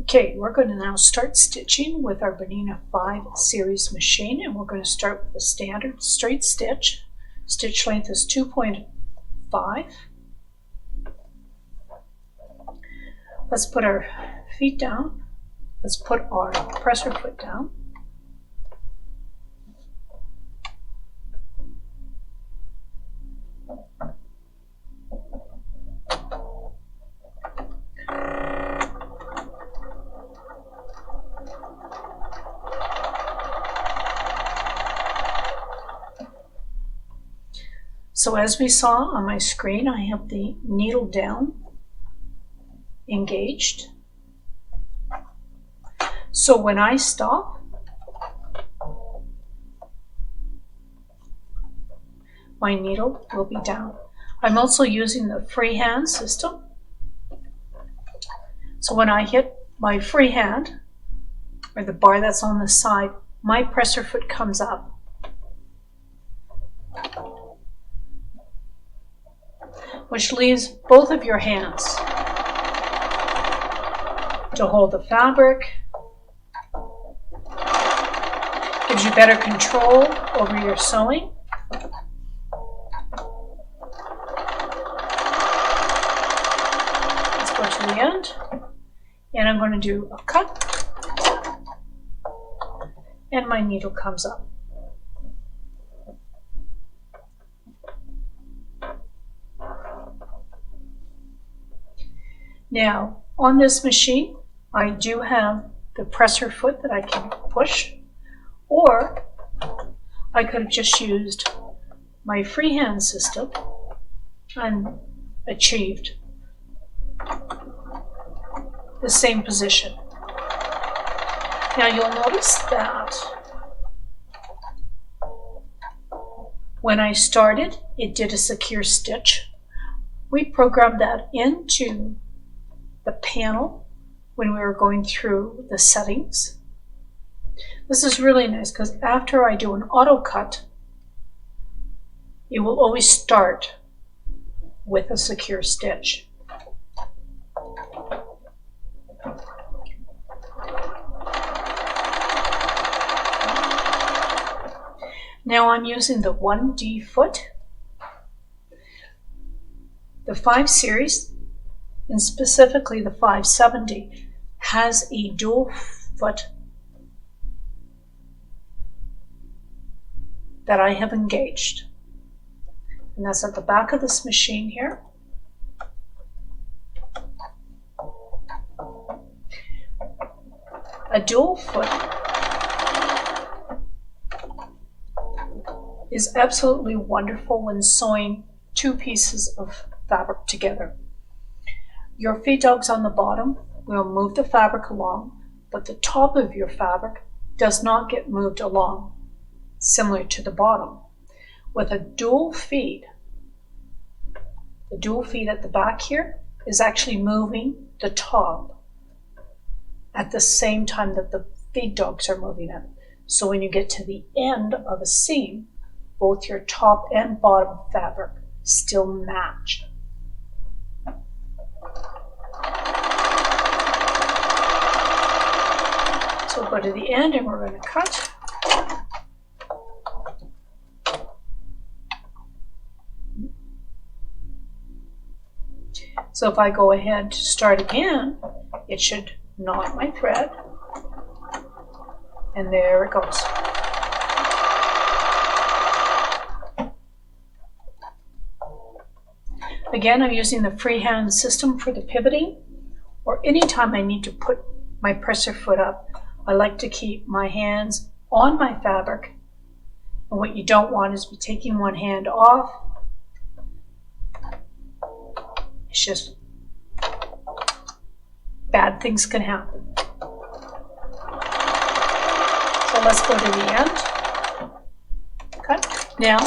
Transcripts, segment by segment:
Okay, we're going to now start stitching with our Bernina 5 series machine, and we're going to start with a standard straight stitch. Stitch length is 2.5. Let's put our feet down. Let's put our presser foot down. So as we saw on my screen, I have the needle down engaged. So when I stop, my needle will be down. I'm also using the freehand system. So when I hit my freehand, or the bar that's on the side, my presser foot comes up. Which leaves both of your hands to hold the fabric, gives you better control over your sewing. Let's go to the end, and I'm going to do a cut, and my needle comes up. Now, on this machine, I do have the presser foot that I can push, or I could have just used my freehand system and achieved the same position. Now, you'll notice that when I started, it did a secure stitch. We programmed that into the panel when we were going through the settings. This is really nice because after I do an auto cut, it will always start with a secure stitch. Now I'm using the 1D foot. The 5 series, and specifically the 570, has a dual foot that I have engaged. And that's at the back of this machine here. A dual foot is absolutely wonderful when sewing 2 pieces of fabric together. Your feed dogs on the bottom will move the fabric along, but the top of your fabric does not get moved along, similar to the bottom. With a dual feed, the dual feed at the back here is actually moving the top at the same time that the feed dogs are moving it. So when you get to the end of a seam, both your top and bottom fabric still match. So we'll go to the end and we're going to cut. So if I go ahead to start again, it should knot my thread, and there it goes. Again, I'm using the freehand system for the pivoting, or anytime I need to put my presser foot up, I like to keep my hands on my fabric. And what you don't want is be taking one hand off. It's just bad things can happen. So let's go to the end. Cut. Now,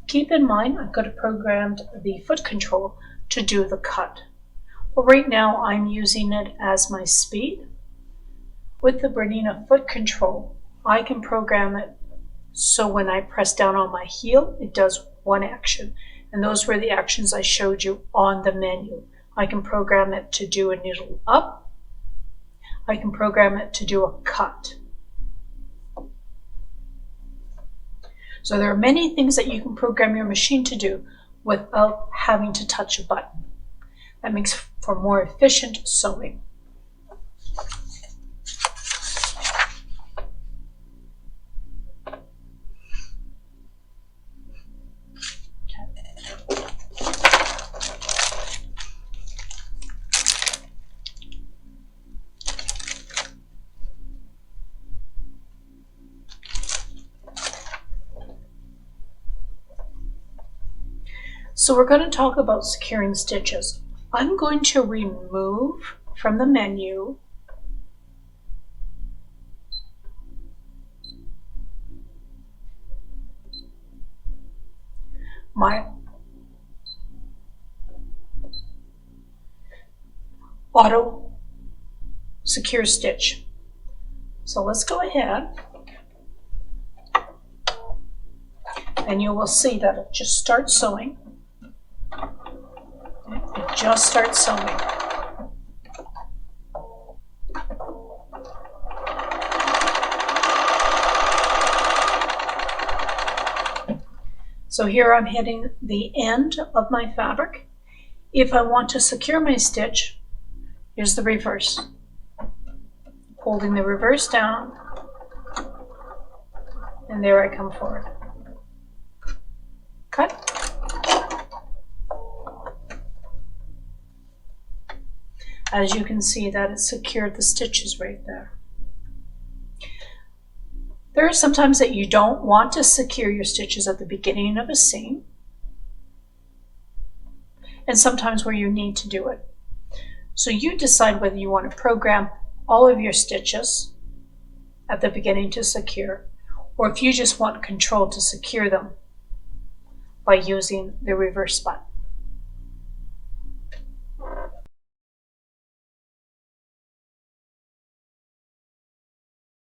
keep in mind, I've got programmed the foot control to do the cut. But right now, I'm using it as my speed. With the Bernina foot control, I can program it so when I press down on my heel, it does one action. And those were the actions I showed you on the menu. I can program it to do a needle up. I can program it to do a cut. So there are many things that you can program your machine to do without having to touch a button. That makes for more efficient sewing. So we're going to talk about securing stitches. I'm going to remove from the menu my auto secure stitch. So let's go ahead, and you will see that it just starts sewing. It just starts sewing. So here I'm hitting the end of my fabric. If I want to secure my stitch, here's the reverse. Holding the reverse down, and there I come forward. Cut. As you can see, that it secured the stitches right there. There are some times that you don't want to secure your stitches at the beginning of a seam, and sometimes where you need to do it. So you decide whether you want to program all of your stitches at the beginning to secure, or if you just want control to secure them by using the reverse button.